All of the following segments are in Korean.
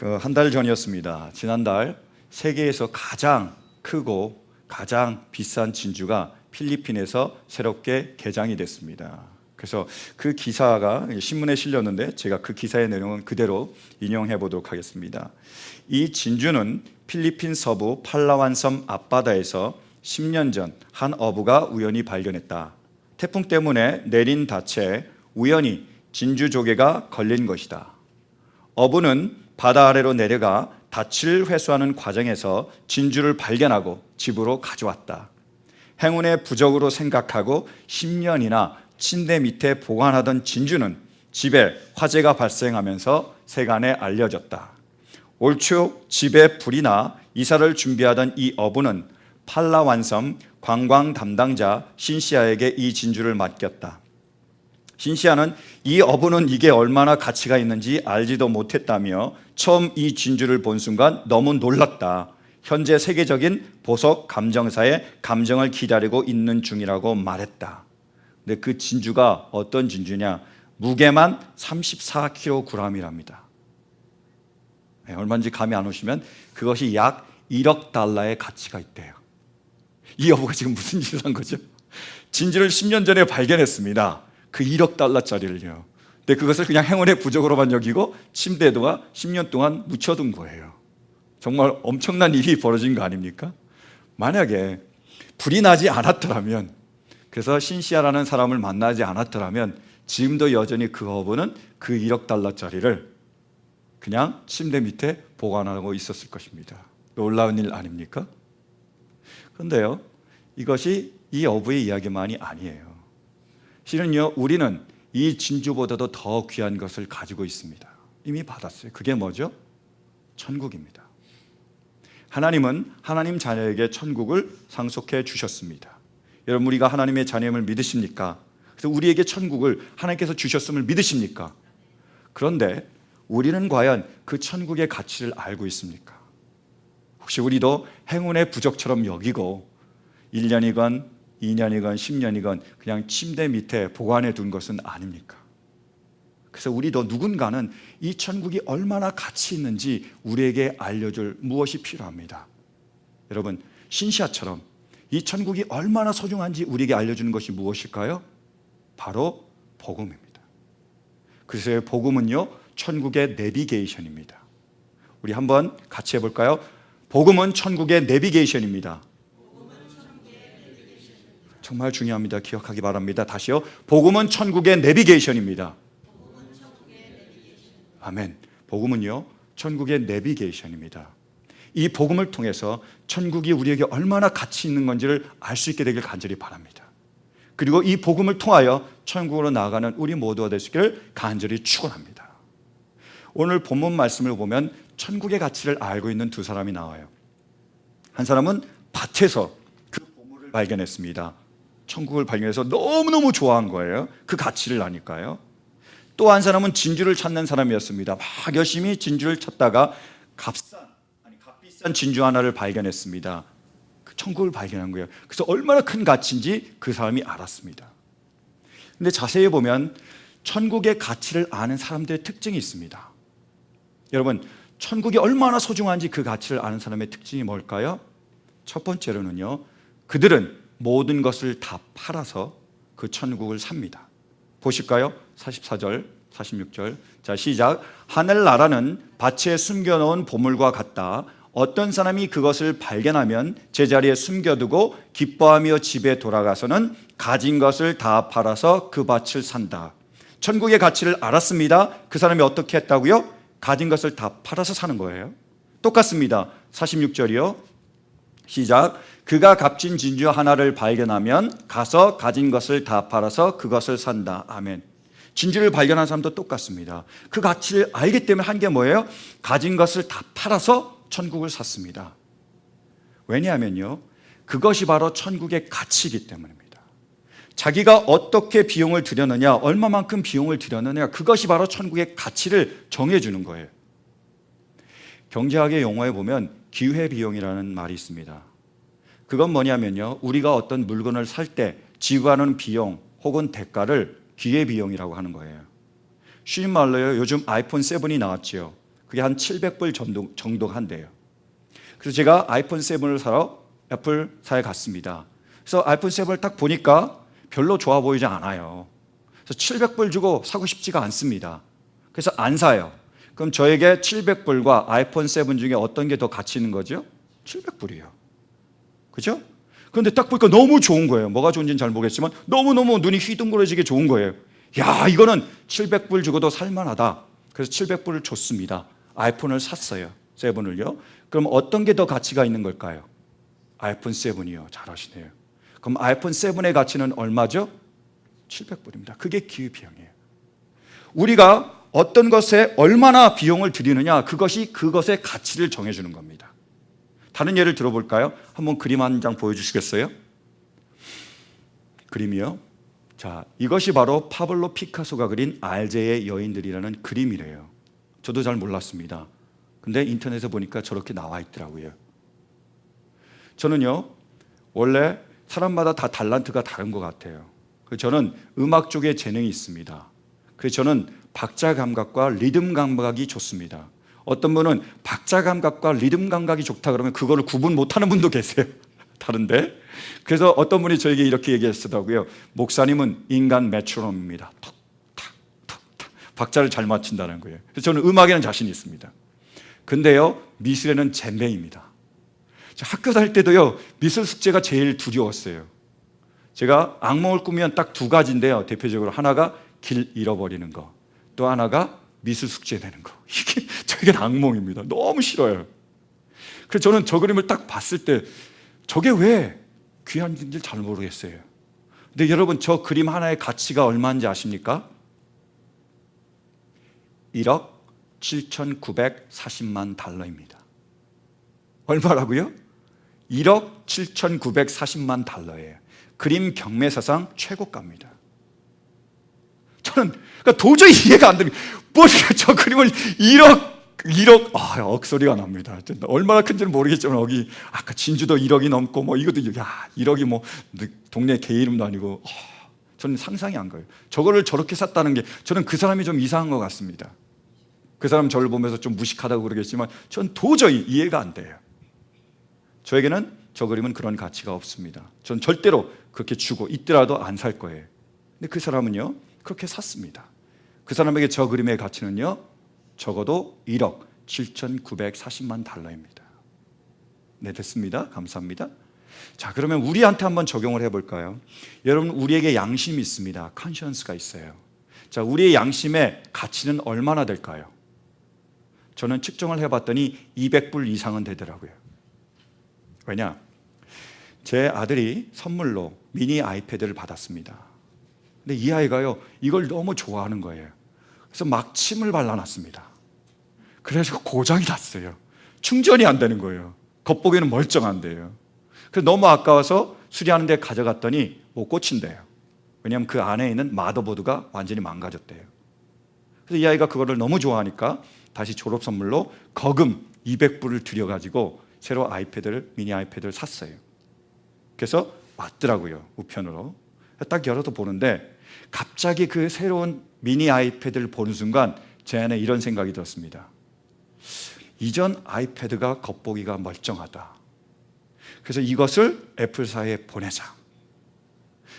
한 달 전이었습니다. 지난달 세계에서 가장 크고 가장 비싼 진주가 필리핀에서 새롭게 개장이 됐습니다. 그래서 그 기사가 신문에 실렸는데 제가 그 기사의 내용은 그대로 인용해 보도록 하겠습니다. 이 진주는 필리핀 서부 팔라완 섬 앞바다에서 10년 전 한 어부가 우연히 발견했다. 태풍 때문에 내린 닻에 우연히 진주 조개가 걸린 것이다. 어부는 바다 아래로 내려가 닻을 회수하는 과정에서 진주를 발견하고 집으로 가져왔다. 행운의 부적으로 생각하고 10년이나 침대 밑에 보관하던 진주는 집에 화재가 발생하면서 세간에 알려졌다. 올 초 집에 불이 나 이사를 준비하던 이 어부는 팔라완섬 관광 담당자 신시아에게 이 진주를 맡겼다. 신시아는 이 어부는 이게 얼마나 가치가 있는지 알지도 못했다며 처음 이 진주를 본 순간 너무 놀랐다. 현재 세계적인 보석 감정사의 감정을 기다리고 있는 중이라고 말했다. 근데 그 진주가 어떤 진주냐? 무게만 34kg이랍니다. 얼마인지 감이 안 오시면 그것이 약 1억 달러의 가치가 있대요. 이 어부가 지금 무슨 짓을 한 거죠? 진주를 10년 전에 발견했습니다. 그 1억 달러짜리를요. 근데 그것을 그냥 행운의 부적으로만 여기고 침대에다가 10년 동안 묻혀둔 거예요. 정말 엄청난 일이 벌어진 거 아닙니까? 만약에 불이 나지 않았더라면, 그래서 신시아라는 사람을 만나지 않았더라면 지금도 여전히 그 어부는 그 1억 달러짜리를 그냥 침대 밑에 보관하고 있었을 것입니다. 놀라운 일 아닙니까? 그런데요, 이것이 이 어부의 이야기만이 아니에요. 실은요, 우리는 이 진주보다도 더 귀한 것을 가지고 있습니다. 이미 받았어요. 그게 뭐죠? 천국입니다. 하나님은 하나님 자녀에게 천국을 상속해 주셨습니다. 여러분, 우리가 하나님의 자녀임을 믿으십니까? 그래서 우리에게 천국을 하나님께서 주셨음을 믿으십니까? 그런데 우리는 과연 그 천국의 가치를 알고 있습니까? 혹시 우리도 행운의 부적처럼 여기고 1년이건 2년이건 10년이건 그냥 침대 밑에 보관해 둔 것은 아닙니까? 그래서 우리도 누군가는 이 천국이 얼마나 가치 있는지 우리에게 알려줄 무엇이 필요합니다. 여러분, 신시아처럼 이 천국이 얼마나 소중한지 우리에게 알려주는 것이 무엇일까요? 바로 복음입니다. 그래서 복음은요, 천국의 내비게이션입니다. 우리 한번 같이 해볼까요? 복음은 천국의 내비게이션입니다. 정말 중요합니다. 기억하기 바랍니다. 다시요. 복음은 천국의 내비게이션입니다. 아멘. 복음은요, 천국의 내비게이션입니다. 이 복음을 통해서 천국이 우리에게 얼마나 가치 있는 건지를 알 수 있게 되길 간절히 바랍니다. 그리고 이 복음을 통하여 천국으로 나아가는 우리 모두가 될 수 있기를 간절히 축원합니다. 오늘 본문 말씀을 보면 천국의 가치를 알고 있는 두 사람이 나와요. 한 사람은 밭에서 그 보물을 발견했습니다. 천국을 발견해서 너무너무 좋아한 거예요. 그 가치를 아니까요. 또 한 사람은 진주를 찾는 사람이었습니다. 막 열심히 진주를 찾다가 값비싼 진주 하나를 발견했습니다. 그 천국을 발견한 거예요. 그래서 얼마나 큰 가치인지 그 사람이 알았습니다. 근데 자세히 보면 천국의 가치를 아는 사람들의 특징이 있습니다. 여러분, 천국이 얼마나 소중한지 그 가치를 아는 사람의 특징이 뭘까요? 첫 번째로는요, 그들은 모든 것을 다 팔아서 그 천국을 삽니다. 보실까요? 44절, 46절. 자, 시작. 하늘나라는 밭에 숨겨놓은 보물과 같다. 어떤 사람이 그것을 발견하면 제자리에 숨겨두고 기뻐하며 집에 돌아가서는 가진 것을 다 팔아서 그 밭을 산다. 천국의 가치를 알았습니다. 그 사람이 어떻게 했다고요? 가진 것을 다 팔아서 사는 거예요. 똑같습니다. 46절이요. 시작. 그가 값진 진주 하나를 발견하면 가서 가진 것을 다 팔아서 그것을 산다. 아멘. 진주를 발견한 사람도 똑같습니다. 그 가치를 알기 때문에 한 게 뭐예요? 가진 것을 다 팔아서 천국을 샀습니다. 왜냐하면요, 그것이 바로 천국의 가치이기 때문입니다. 자기가 어떻게 비용을 들였느냐, 얼마만큼 비용을 들였느냐, 그것이 바로 천국의 가치를 정해주는 거예요. 경제학의 용어에 보면 기회비용이라는 말이 있습니다. 그건 뭐냐면요, 우리가 어떤 물건을 살 때 지불하는 비용 혹은 대가를 기회비용이라고 하는 거예요. 쉬운 말로요, 요즘 아이폰 7이 나왔지요. 그게 한 700불 정도가 한대요. 그래서 제가 아이폰 7을 사러 애플사에 갔습니다. 그래서 아이폰 7을 딱 보니까 별로 좋아 보이지 않아요. 그래서 700불 주고 사고 싶지가 않습니다. 그래서 안 사요. 그럼 저에게 700불과 아이폰 7 중에 어떤 게 더 가치 있는 거죠? 700불이요. 그죠? 그런데 딱 보니까 너무 좋은 거예요. 뭐가 좋은지는 잘 모르겠지만 너무너무 눈이 휘둥그레지게 좋은 거예요. 야, 이거는 700불 주고도 살만하다. 그래서 700불을 줬습니다. 아이폰을 샀어요. 7을요. 그럼 어떤 게 더 가치가 있는 걸까요? 아이폰 7이요. 잘하시네요. 그럼 아이폰 7의 가치는 얼마죠? 700불입니다. 그게 기회비용이에요. 우리가 어떤 것에 얼마나 비용을 들이느냐, 그것이 그것의 가치를 정해주는 겁니다. 다른 예를 들어볼까요? 한번 그림 한 장 보여주시겠어요? 그림이요. 자, 이것이 바로 파블로 피카소가 그린 알제의 여인들이라는 그림이래요. 저도 잘 몰랐습니다. 근데 인터넷에 보니까 저렇게 나와 있더라고요. 저는요, 원래 사람마다 다 달란트가 다른 것 같아요. 저는 음악 쪽에 재능이 있습니다. 그래서 저는 박자 감각과 리듬 감각이 좋습니다. 어떤 분은 박자 감각과 리듬 감각이 좋다 그러면 그거를 구분 못하는 분도 계세요. 다른데. 그래서 어떤 분이 저에게 이렇게 얘기했더라고요. 목사님은 인간 메트로놈입니다. 톡탁톡탁 박자를 잘 맞춘다는 거예요. 그래서 저는 음악에는 자신이 있습니다. 근데요, 미술에는 젬병입니다. 학교 다닐 때도요, 미술 숙제가 제일 두려웠어요. 제가 악몽을 꾸면 딱 두 가지인데요. 대표적으로 하나가 길 잃어버리는 거, 또 하나가 미술 숙제 내는 거. 이게 저에겐 악몽입니다. 너무 싫어요. 그래서 저는 저 그림을 딱 봤을 때 저게 왜 귀한지 잘 모르겠어요. 근데 여러분, 저 그림 하나의 가치가 얼마인지 아십니까? 1억 7,940만 달러입니다. 얼마라고요? 1억 7,940만 달러예요. 그림 경매사상 최고가입니다. 저는 그러니까 도저히 이해가 안 됩니다. 뭐 저 그림을 1억 억소리가 납니다. 얼마나 큰지는 모르겠지만 여기 아까 진주도 1억이 넘고 뭐 이것도 1억이 뭐 동네 개 이름도 아니고 저는 상상이 안 가요. 저거를 저렇게 샀다는 게 저는 그 사람이 좀 이상한 것 같습니다. 그 사람 저를 보면서 좀 무식하다고 그러겠지만 전 도저히 이해가 안 돼요. 저에게는 저 그림은 그런 가치가 없습니다. 전 절대로 그렇게 주고 있더라도 안 살 거예요. 근데 그 사람은요, 그렇게 샀습니다. 그 사람에게 저 그림의 가치는요, 적어도 1억 7,940만 달러입니다. 네, 됐습니다. 감사합니다. 자, 그러면 우리한테 한번 적용을 해볼까요? 여러분, 우리에게 양심이 있습니다. 컨시언스가 있어요. 자, 우리의 양심의 가치는 얼마나 될까요? 저는 측정을 해봤더니 200불 이상은 되더라고요. 왜냐? 제 아들이 선물로 미니 아이패드를 받았습니다. 근데 이 아이가요, 이걸 너무 좋아하는 거예요. 그래서 막 침을 발라놨습니다. 그래서 고장이 났어요. 충전이 안 되는 거예요. 겉보기에는 멀쩡한데요. 그래서 너무 아까워서 수리하는 데 가져갔더니 못 고친대요. 왜냐하면 그 안에 있는 마더보드가 완전히 망가졌대요. 그래서 이 아이가 그거를 너무 좋아하니까 다시 졸업 선물로 거금 200불을 들여가지고 새로 미니 아이패드를 샀어요. 그래서 왔더라고요, 우편으로. 딱 열어서 보는데 갑자기 그 새로운 미니 아이패드를 보는 순간 제 안에 이런 생각이 들었습니다. 이전 아이패드가 겉보기가 멀쩡하다. 그래서 이것을 애플사에 보내자.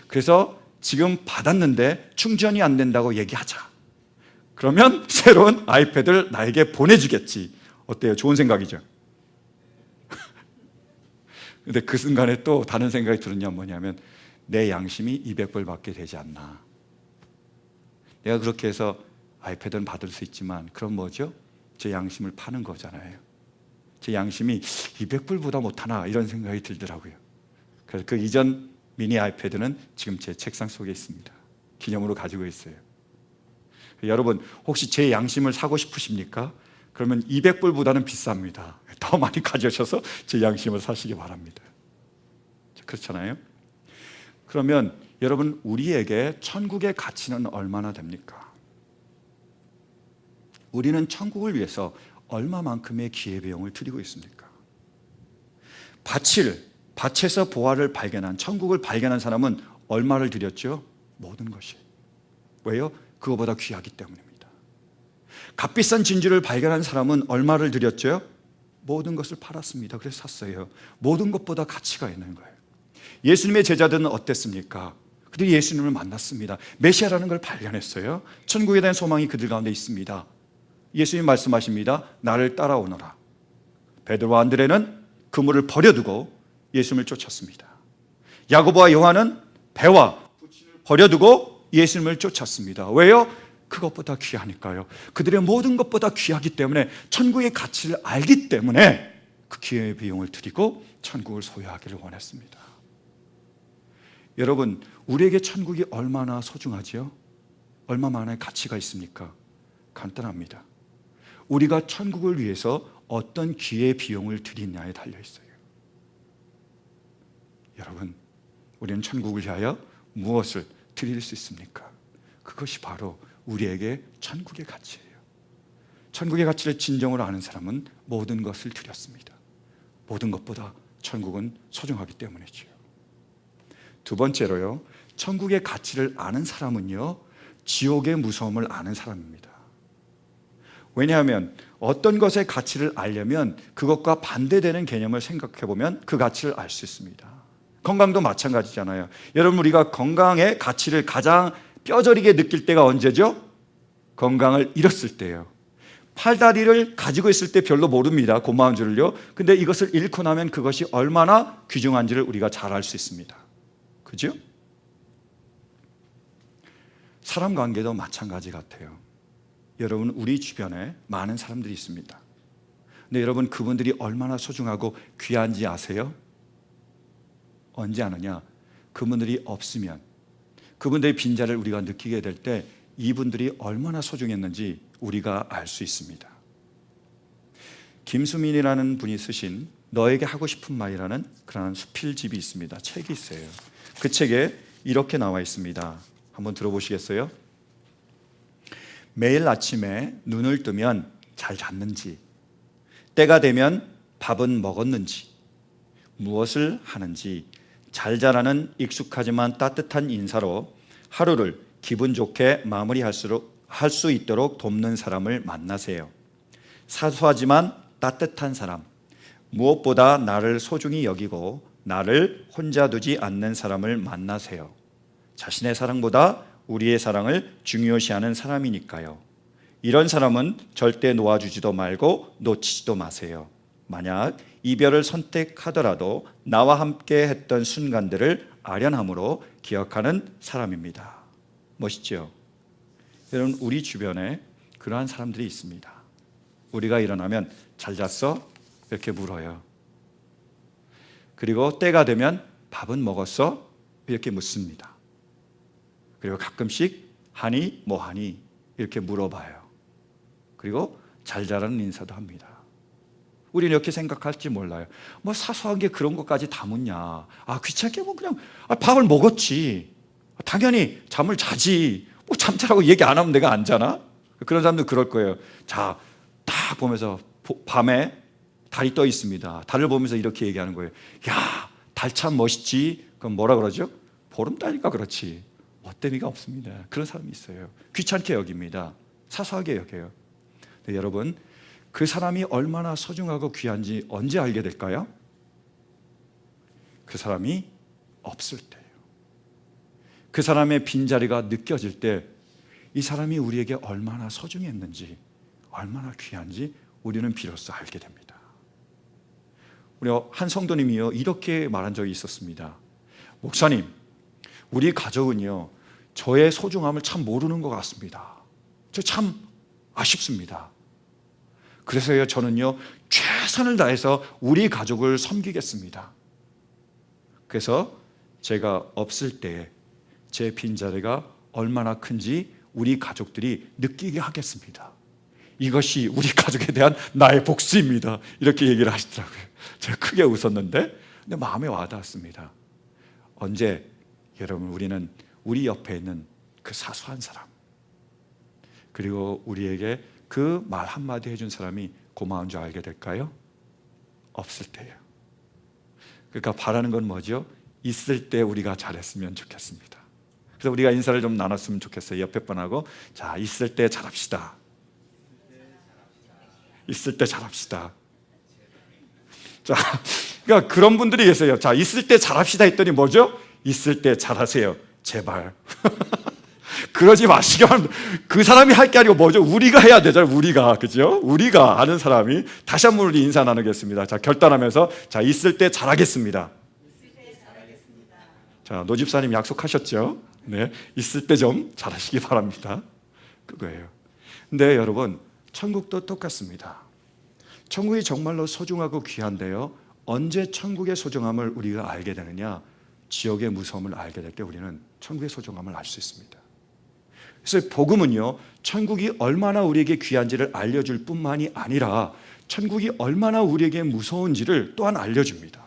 그래서 지금 받았는데 충전이 안 된다고 얘기하자. 그러면 새로운 아이패드를 나에게 보내주겠지. 어때요? 좋은 생각이죠? 근데 그 순간에 또 다른 생각이 드는 뭐냐면 내 양심이 200불 받게 되지 않나. 내가 그렇게 해서 아이패드는 받을 수 있지만 그럼 뭐죠? 제 양심을 파는 거잖아요. 제 양심이 200불보다 못하나 이런 생각이 들더라고요. 그래서 그 이전 미니 아이패드는 지금 제 책상 속에 있습니다. 기념으로 가지고 있어요. 여러분, 혹시 제 양심을 사고 싶으십니까? 그러면 200불보다는 비쌉니다. 더 많이 가져오셔서 제 양심을 사시기 바랍니다. 그렇잖아요? 그러면 여러분, 우리에게 천국의 가치는 얼마나 됩니까? 우리는 천국을 위해서 얼마만큼의 기회비용을 드리고 있습니까? 밭에서 보화를 발견한, 천국을 발견한 사람은 얼마를 드렸죠? 모든 것이. 왜요? 그거보다 귀하기 때문입니다. 값비싼 진주를 발견한 사람은 얼마를 들였죠? 모든 것을 팔았습니다. 그래서 샀어요. 모든 것보다 가치가 있는 거예요. 예수님의 제자들은 어땠습니까? 그들이 예수님을 만났습니다. 메시아라는 걸 발견했어요. 천국에 대한 소망이 그들 가운데 있습니다. 예수님 말씀하십니다. 나를 따라오너라. 베드로와 안드레는 그물을 버려두고 예수님을 쫓았습니다. 야고보와 요한은 배와 부친을 버려두고 예수님을 쫓았습니다. 왜요? 그것보다 귀하니까요. 그들의 모든 것보다 귀하기 때문에, 천국의 가치를 알기 때문에 그 기회의 비용을 드리고 천국을 소유하기를 원했습니다. 여러분, 우리에게 천국이 얼마나 소중하지요? 얼마만의 가치가 있습니까? 간단합니다. 우리가 천국을 위해서 어떤 기회의 비용을 드리냐에 달려 있어요. 여러분, 우리는 천국을 위하여 무엇을 드릴 수 있습니까? 그것이 바로 우리에게 천국의 가치예요. 천국의 가치를 진정으로 아는 사람은 모든 것을 드렸습니다. 모든 것보다 천국은 소중하기 때문이지요. 두 번째로요, 천국의 가치를 아는 사람은요, 지옥의 무서움을 아는 사람입니다. 왜냐하면 어떤 것의 가치를 알려면 그것과 반대되는 개념을 생각해 보면 그 가치를 알 수 있습니다. 건강도 마찬가지잖아요. 여러분, 우리가 건강의 가치를 가장 뼈저리게 느낄 때가 언제죠? 건강을 잃었을 때예요. 팔다리를 가지고 있을 때 별로 모릅니다. 고마운 줄을요. 근데 이것을 잃고 나면 그것이 얼마나 귀중한지를 우리가 잘 알 수 있습니다. 그죠? 사람 관계도 마찬가지 같아요. 여러분, 우리 주변에 많은 사람들이 있습니다. 근데 여러분, 그분들이 얼마나 소중하고 귀한지 아세요? 언제 아느냐? 그분들이 없으면, 그분들의 빈자리를 우리가 느끼게 될 때 이분들이 얼마나 소중했는지 우리가 알 수 있습니다. 김수민이라는 분이 쓰신 너에게 하고 싶은 말이라는 그런 수필집이 있습니다. 책이 있어요. 그 책에 이렇게 나와 있습니다. 한번 들어보시겠어요? 매일 아침에 눈을 뜨면 잘 잤는지, 때가 되면 밥은 먹었는지, 무엇을 하는지 잘 자라는 익숙하지만 따뜻한 인사로 하루를 기분 좋게 마무리할 수 있도록 돕는 사람을 만나세요. 사소하지만 따뜻한 사람, 무엇보다 나를 소중히 여기고 나를 혼자 두지 않는 사람을 만나세요. 자신의 사랑보다 우리의 사랑을 중요시하는 사람이니까요. 이런 사람은 절대 놓아주지도 말고 놓치지도 마세요. 만약 이별을 선택하더라도 나와 함께 했던 순간들을 아련함으로 기억하는 사람입니다. 멋있죠? 여러분, 우리 주변에 그러한 사람들이 있습니다. 우리가 일어나면 잘 잤어? 이렇게 물어요. 그리고 때가 되면 밥은 먹었어? 이렇게 묻습니다. 그리고 가끔씩 하니 뭐하니 이렇게 물어봐요. 그리고 잘 자라는 인사도 합니다. 우리는 이렇게 생각할지 몰라요. 뭐 사소한 게 그런 것까지 다 묻냐. 귀찮게 뭐 그냥 밥을 먹었지. 당연히 잠을 자지. 뭐 잠자라고 얘기 안 하면 내가 안 자나? 그런 사람들 그럴 거예요. 자, 딱 보면서 밤에 달이 떠 있습니다. 달을 보면서 이렇게 얘기하는 거예요. 야, 달 참 멋있지. 그럼 뭐라 그러죠? 보름달이니까 그렇지. 멋대미가 없습니다. 그런 사람이 있어요. 귀찮게 여깁니다. 사소하게 여겨요. 근데 여러분, 그 사람이 얼마나 소중하고 귀한지 언제 알게 될까요? 그 사람이 없을 때예요. 그 사람의 빈자리가 느껴질 때 이 사람이 우리에게 얼마나 소중했는지, 얼마나 귀한지 우리는 비로소 알게 됩니다. 우리 한 성도님이요, 이렇게 말한 적이 있었습니다. 목사님, 우리 가족은요, 저의 소중함을 참 모르는 것 같습니다. 저 참 아쉽습니다. 그래서요, 저는요, 최선을 다해서 우리 가족을 섬기겠습니다. 그래서 제가 없을 때 제 빈자리가 얼마나 큰지 우리 가족들이 느끼게 하겠습니다. 이것이 우리 가족에 대한 나의 복수입니다. 이렇게 얘기를 하시더라고요. 제가 크게 웃었는데, 근데 마음에 와닿았습니다. 언제 여러분, 우리는 우리 옆에 있는 그 사소한 사람, 그리고 우리에게 그 말 한마디 해준 사람이 고마운 줄 알게 될까요? 없을 때예요. 그러니까 바라는 건 뭐죠? 있을 때 우리가 잘했으면 좋겠습니다. 그래서 우리가 인사를 좀 나눴으면 좋겠어요. 옆에 분하고, 자, 있을 때 잘합시다. 있을 때 잘합시다. 자, 그러니까 그런 분들이 계세요. 자, 있을 때 잘합시다 했더니 뭐죠? 있을 때 잘하세요. 제발. 그러지 마시기 바랍니다. 그 사람이 할 게 아니고 뭐죠? 우리가 해야 되잖아요. 우리가. 그죠? 우리가 아는 사람이. 다시 한 번 우리 인사 나누겠습니다. 자, 결단하면서 자, 있을 때 잘하겠습니다. 자, 노 집사님 약속하셨죠? 네. 있을 때 좀 잘하시기 바랍니다. 그거예요. 근데 여러분, 천국도 똑같습니다. 천국이 정말로 소중하고 귀한데요. 언제 천국의 소중함을 우리가 알게 되느냐? 지옥의 무서움을 알게 될 때 우리는 천국의 소중함을 알 수 있습니다. 그래서 복음은요, 천국이 얼마나 우리에게 귀한지를 알려줄 뿐만이 아니라 천국이 얼마나 우리에게 무서운지를 또한 알려줍니다.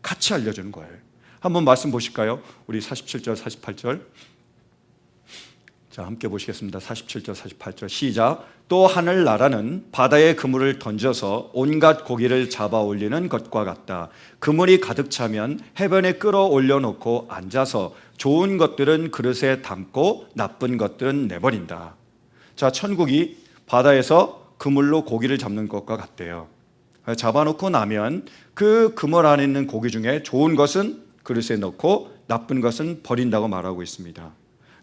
같이 알려주는 거예요. 한번 말씀 보실까요? 우리 47절, 48절. 자, 함께 보시겠습니다. 47절, 48절 시작. 또 하늘나라는 바다에 그물을 던져서 온갖 고기를 잡아 올리는 것과 같다. 그물이 가득 차면 해변에 끌어올려 놓고 앉아서 좋은 것들은 그릇에 담고 나쁜 것들은 내버린다. 자, 천국이 바다에서 그물로 고기를 잡는 것과 같대요. 잡아놓고 나면 그 그물 안에 있는 고기 중에 좋은 것은 그릇에 넣고 나쁜 것은 버린다고 말하고 있습니다.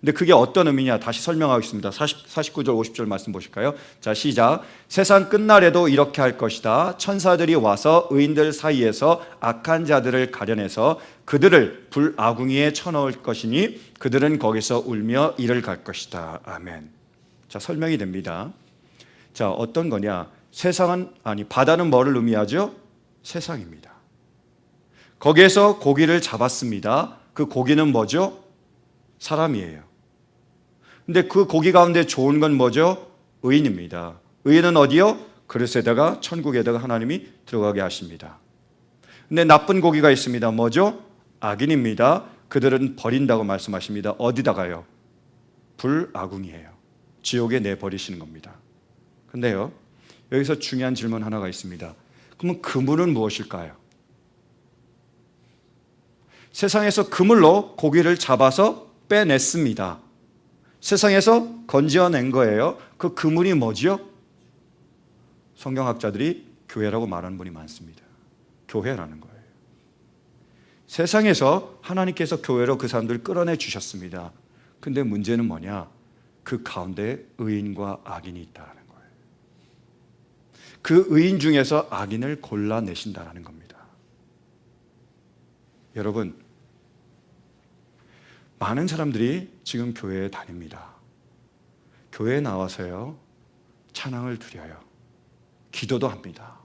근데 그게 어떤 의미냐 다시 설명하겠습니다. 49절 50절 말씀 보실까요? 자, 시작. 세상 끝날에도 이렇게 할 것이다. 천사들이 와서 의인들 사이에서 악한 자들을 가려내서 그들을 불아궁이에 쳐넣을 것이니 그들은 거기서 울며 이를 갈 것이다. 아멘. 자, 설명이 됩니다. 자, 어떤 거냐? 세상은 바다는 뭐를 의미하죠? 세상입니다. 거기에서 고기를 잡았습니다. 그 고기는 뭐죠? 사람이에요. 근데 그 고기 가운데 좋은 건 뭐죠? 의인입니다. 의인은 어디요? 그릇에다가 천국에다가 하나님이 들어가게 하십니다. 근데 나쁜 고기가 있습니다. 뭐죠? 악인입니다. 그들은 버린다고 말씀하십니다. 어디다가요? 불아궁이에요. 지옥에 내버리시는 겁니다. 근데요, 여기서 중요한 질문 하나가 있습니다. 그러면 그물은 무엇일까요? 세상에서 그물로 고기를 잡아서 빼냈습니다. 세상에서 건져낸 거예요. 그 그물이 뭐지요? 성경학자들이 교회라고 말하는 분이 많습니다. 교회라는 거예요. 세상에서 하나님께서 교회로 그 사람들을 끌어내 주셨습니다. 근데 문제는 뭐냐? 그 가운데 의인과 악인이 있다는 거예요. 그 의인 중에서 악인을 골라내신다는 겁니다. 여러분, 많은 사람들이 지금 교회에 다닙니다. 교회에 나와서요, 찬양을 드려요. 기도도 합니다.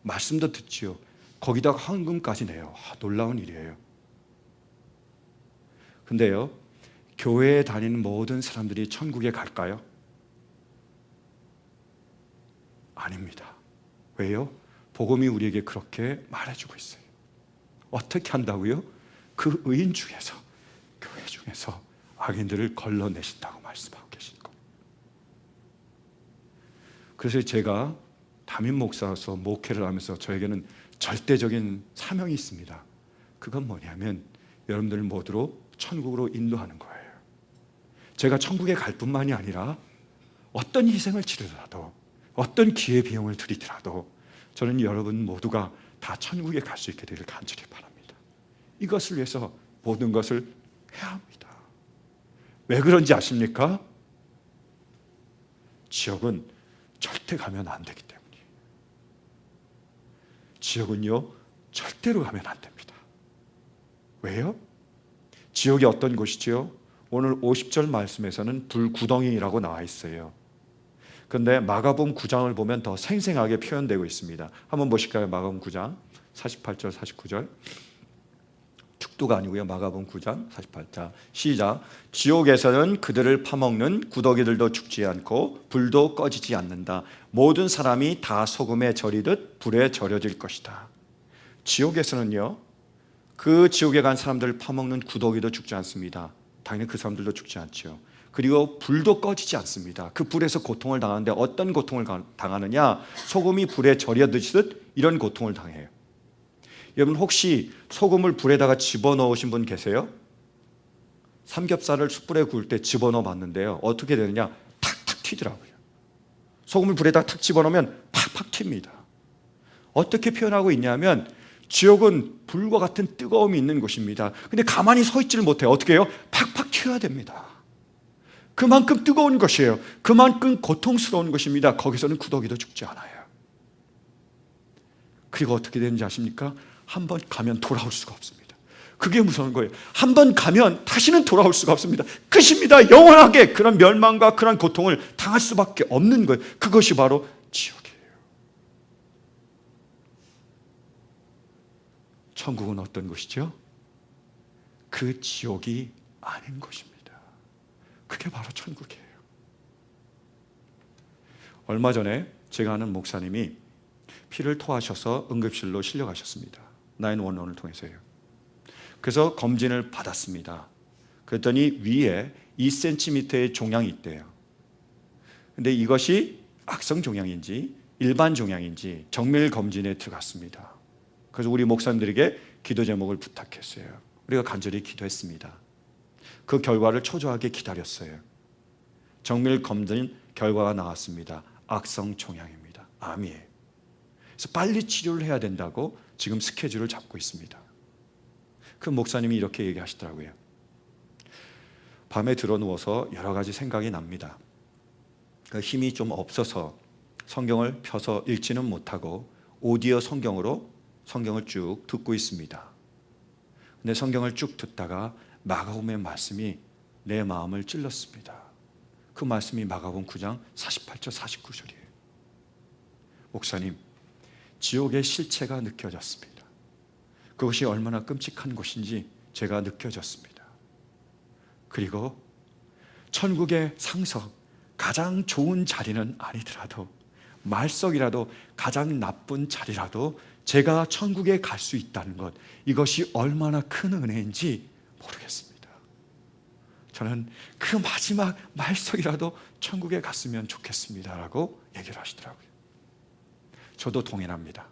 말씀도 듣지요. 거기다가 헌금까지 내요. 놀라운 일이에요. 근데요, 교회에 다니는 모든 사람들이 천국에 갈까요? 아닙니다. 왜요? 복음이 우리에게 그렇게 말해주고 있어요. 어떻게 한다고요? 그 의인 중에서, 교회 중에서 악인들을 걸러내신다고 말씀하고 계신 것. 그래서 제가 담임 목사로서 목회를 하면서 저에게는 절대적인 사명이 있습니다. 그건 뭐냐면 여러분들 모두로 천국으로 인도하는 거예요. 제가 천국에 갈 뿐만이 아니라 어떤 희생을 치르더라도 어떤 기회비용을 들이더라도 저는 여러분 모두가 다 천국에 갈 수 있게 되기를 간절히 바랍니다. 이것을 위해서 모든 것을 해야 합니다. 왜 그런지 아십니까? 지옥은 절대 가면 안 되기 때문이에요. 지옥은요, 절대로 가면 안 됩니다. 왜요? 지옥이 어떤 곳이지요? 오늘 50절 말씀에서는 불구덩이라고 나와 있어요. 그런데 마가복음 9장을 보면 더 생생하게 표현되고 있습니다. 한번 보실까요? 마가복음 9장 48절 49절. 축도가 아니고요. 마가복음 9장 48절 시작. 지옥에서는 그들을 파먹는 구더기들도 죽지 않고 불도 꺼지지 않는다. 모든 사람이 다 소금에 절이듯 불에 절여질 것이다. 지옥에서는요, 그 지옥에 간 사람들을 파먹는 구더기도 죽지 않습니다. 당연히 그 사람들도 죽지 않죠. 그리고 불도 꺼지지 않습니다. 그 불에서 고통을 당하는데 어떤 고통을 당하느냐? 소금이 불에 절여지듯 이런 고통을 당해요. 여러분 혹시 소금을 불에다가 집어넣으신 분 계세요? 삼겹살을 숯불에 구울 때 집어넣어 봤는데요, 어떻게 되느냐? 탁탁 튀더라고요. 소금을 불에다가 탁 집어넣으면 팍팍 팍팍 튑니다. 어떻게 표현하고 있냐면 지옥은 불과 같은 뜨거움이 있는 곳입니다. 근데 가만히 서 있지를 못해요. 어떻게 해요? 팍팍 튀어야 됩니다. 그만큼 뜨거운 것이에요. 그만큼 고통스러운 것입니다. 거기서는 구더기도 죽지 않아요. 그리고 어떻게 되는지 아십니까? 한 번 가면 돌아올 수가 없습니다. 그게 무서운 거예요. 한 번 가면 다시는 돌아올 수가 없습니다. 끝입니다. 영원하게 그런 멸망과 그런 고통을 당할 수밖에 없는 거예요. 그것이 바로 지옥이에요. 천국은 어떤 곳이죠? 그 지옥이 아닌 곳입니다. 그게 바로 천국이에요. 얼마 전에 제가 아는 목사님이 피를 토하셔서 응급실로 실려가셨습니다. 911을 통해서요. 그래서 검진을 받았습니다. 그랬더니 위에 2cm의 종양이 있대요. 근데 이것이 악성 종양인지 일반 종양인지 정밀 검진에 들어갔습니다. 그래서 우리 목사님들에게 기도 제목을 부탁했어요. 우리가 간절히 기도했습니다. 그 결과를 초조하게 기다렸어요. 정밀 검진 결과가 나왔습니다. 악성 종양입니다. 암이에요. 그래서 빨리 치료를 해야 된다고 지금 스케줄을 잡고 있습니다. 그 목사님이 이렇게 얘기하시더라고요. 밤에 들어누워서 여러 가지 생각이 납니다. 그 힘이 좀 없어서 성경을 펴서 읽지는 못하고 오디오 성경으로 성경을 쭉 듣고 있습니다. 근데 성경을 쭉 듣다가 마가복음의 말씀이 내 마음을 찔렀습니다. 그 말씀이 마가복음 9장 48절 49절이에요. 목사님, 지옥의 실체가 느껴졌습니다. 그것이 얼마나 끔찍한 곳인지 제가 느껴졌습니다. 그리고 천국의 상석, 가장 좋은 자리는 아니더라도 말석이라도 가장 나쁜 자리라도 제가 천국에 갈 수 있다는 것, 이것이 얼마나 큰 은혜인지 모르겠습니다. 저는 그 마지막 말석이라도 천국에 갔으면 좋겠습니다라고 얘기를 하시더라고요. 저도 동의합니다.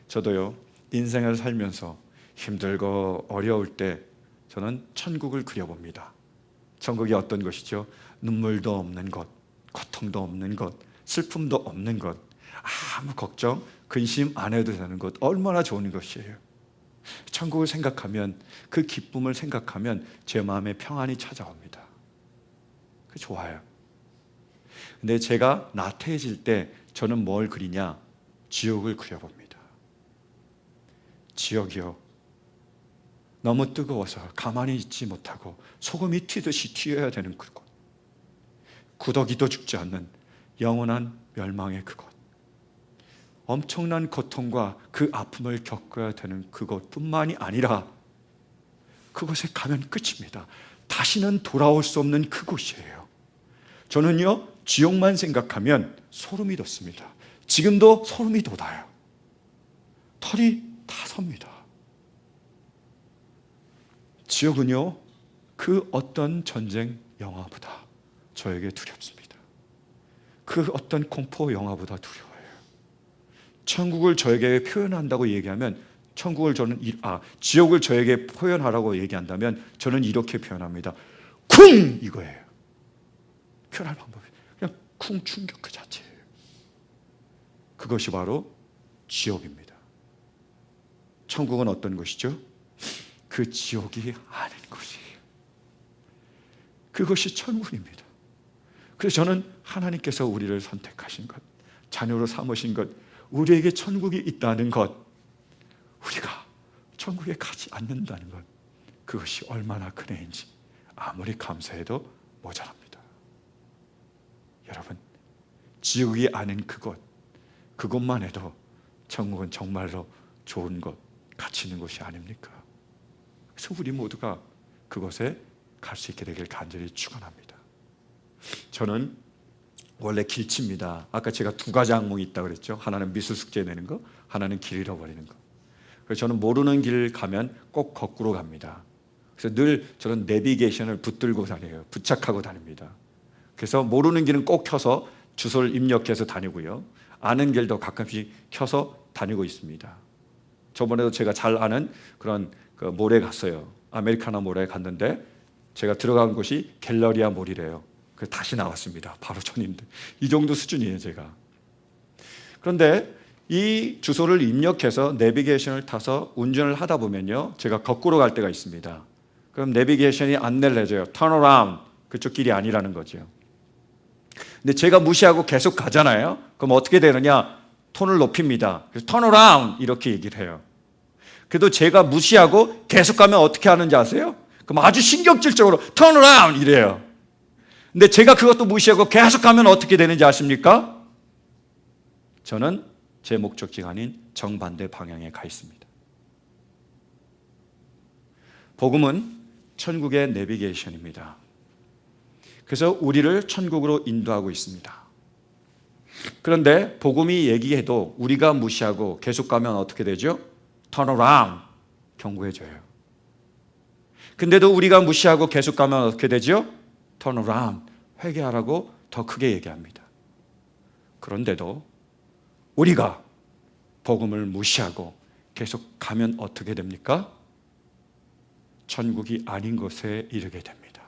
저도요, 인생을 살면서 힘들고 어려울 때 저는 천국을 그려봅니다. 천국이 어떤 것이죠? 눈물도 없는 것, 고통도 없는 것, 슬픔도 없는 것, 아무 걱정, 근심 안 해도 되는 것, 얼마나 좋은 것이에요. 천국을 생각하면, 그 기쁨을 생각하면 제 마음에 평안이 찾아옵니다. 그 좋아요. 근데 제가 나태해질 때 저는 뭘 그리냐? 지옥을 그려봅니다. 지옥이요, 너무 뜨거워서 가만히 있지 못하고 소금이 튀듯이 튀어야 되는 그곳, 구더기도 죽지 않는 영원한 멸망의 그곳, 엄청난 고통과 그 아픔을 겪어야 되는 그곳뿐만이 아니라 그곳에 가면 끝입니다. 다시는 돌아올 수 없는 그곳이에요. 저는요, 지옥만 생각하면 소름이 돋습니다. 지금도 소름이 돋아요. 털이 다 섭니다. 지옥은요, 그 어떤 전쟁 영화보다 저에게 두렵습니다. 그 어떤 공포 영화보다 두려워요. 천국을 저에게 표현한다고 얘기하면, 지옥을 저에게 표현하라고 얘기한다면 저는 이렇게 표현합니다. 쿵! 이거예요. 표현할 방법이 그냥 쿵, 충격 그 자체예요. 그것이 바로 지옥입니다. 천국은 어떤 것이죠? 그 지옥이 아닌 것이에요. 그것이 천국입니다. 그래서 저는 하나님께서 우리를 선택하신 것, 자녀로 삼으신 것, 우리에게 천국이 있다는 것, 우리가 천국에 가지 않는다는 것, 그것이 얼마나 큰 은혜인지 아무리 감사해도 모자랍니다. 여러분, 지옥이 아닌 그곳, 그것만 해도 천국은 정말로 좋은 것, 가치 있는 곳이 아닙니까? 그래서 우리 모두가 그곳에 갈 수 있게 되길 간절히 축원합니다. 저는 원래 길치입니다. 아까 제가 두 가지 악몽이 있다고 그랬죠. 하나는 미술 숙제 내는 거, 하나는 길 잃어버리는 거. 그래서 저는 모르는 길 가면 꼭 거꾸로 갑니다. 그래서 늘 저는 내비게이션을 붙들고 다녀요. 부착하고 다닙니다. 그래서 모르는 길은 꼭 켜서 주소를 입력해서 다니고요, 아는 길도 가끔씩 켜서 다니고 있습니다. 저번에도 제가 잘 아는 그런 그 몰에 갔어요. 아메리카노 몰에 갔는데 제가 들어간 곳이 갤러리아 몰이래요. 그래서 다시 나왔습니다. 바로 전인데 이 정도 수준이에요, 제가. 그런데 이 주소를 입력해서 내비게이션을 타서 운전을 하다 보면요, 제가 거꾸로 갈 때가 있습니다. 그럼 내비게이션이 안내를 해줘요. Turn around. 그쪽 길이 아니라는 거죠. 근데 제가 무시하고 계속 가잖아요. 그럼 어떻게 되느냐? 톤을 높입니다. 그래서 turn around 이렇게 얘기를 해요. 그래도 제가 무시하고 계속 가면 어떻게 하는지 아세요? 그럼 아주 신경질적으로 turn around 이래요. 근데 제가 그것도 무시하고 계속 가면 어떻게 되는지 아십니까? 저는 제 목적지가 아닌 정반대 방향에 가 있습니다. 복음은 천국의 내비게이션입니다. 그래서 우리를 천국으로 인도하고 있습니다. 그런데 복음이 얘기해도 우리가 무시하고 계속 가면 어떻게 되죠? Turn around, 경고해줘요. 근데도 우리가 무시하고 계속 가면 어떻게 되죠? Turn around, 회개하라고 더 크게 얘기합니다. 그런데도 우리가 복음을 무시하고 계속 가면 어떻게 됩니까? 천국이 아닌 곳에 이르게 됩니다.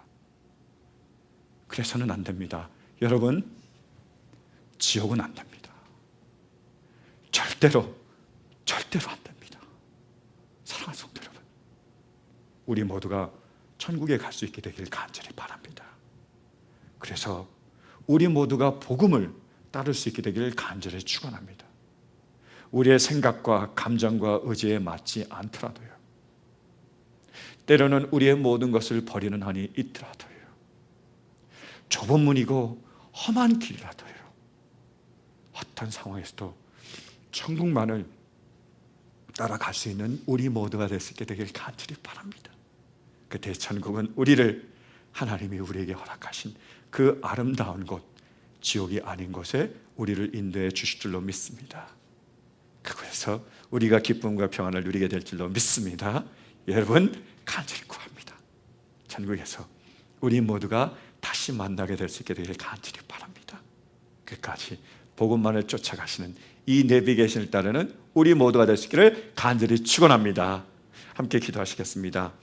그래서는 안 됩니다. 여러분, 지옥은 안 됩니다. 절대로 안 됩니다. 사랑하는 성도 여러분, 우리 모두가 천국에 갈 수 있게 되길 간절히 바랍니다. 그래서 우리 모두가 복음을 따를 수 있게 되기를 간절히 축원합니다. 우리의 생각과 감정과 의지에 맞지 않더라도요, 때로는 우리의 모든 것을 버리는 한이 있더라도요, 좁은 문이고 험한 길이라도요, 어떤 상황에서도 천국만을 따라갈 수 있는 우리 모두가 될 수 있게 되길 간절히 바랍니다. 그때 천국은 하나님이 우리에게 허락하신 그 아름다운 곳, 지옥이 아닌 곳에 우리를 인도해 주실 줄로 믿습니다. 그곳에서 우리가 기쁨과 평안을 누리게 될 줄로 믿습니다. 여러분, 간절히 구합니다. 천국에서 우리 모두가 다시 만나게 될 수 있게 되길 간절히 바랍니다. 끝까지 복음만을 쫓아가시는 이 내비게이션을 따르는 우리 모두가 될 수 있기를 간절히 축원합니다. 함께 기도하시겠습니다.